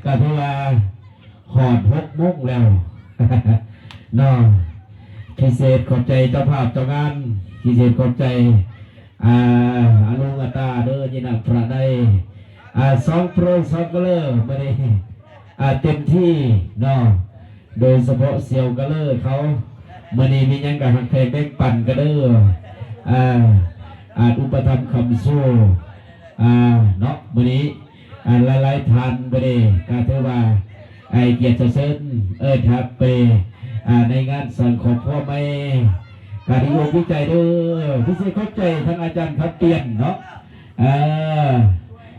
ก็ถือว่าหอด6 โมงแล้วน้องพิเศษขอบใจเจ้าภาพเจ้างานพิเศษขอบใจอนุกตาเด้อยินดีพระได้2 โปร2 ก็เลยไม่ได้เต็มที่น้องโดยเฉพาะเสี่ยวก็เลยเขามื่อนี้มียังกับหักเพลงแบ่งปั่นก็เด้ออุปธรรมคำสู้เนาะมื่อนี้หลายๆทานไปเลยก็ถือว่าเกียรติเชิญทับไปในงานสังขอบพ่อแม่การที่วงวิจัยด้วยพิเศษเข้าใจท่านอาจารย์ครับเปลี่ยนเนาะ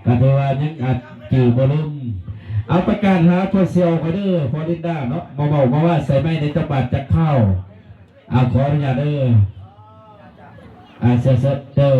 ก็ถือว่ายังอัดจืดบลุ่มเอาประกาศหาพอเซียวไปเด้อพอลินดาเนาะมาบอกมาว่าใส่ไม้ในจังหวัดจะเข้าขออนุญาตเด้อเสร็จเด้อ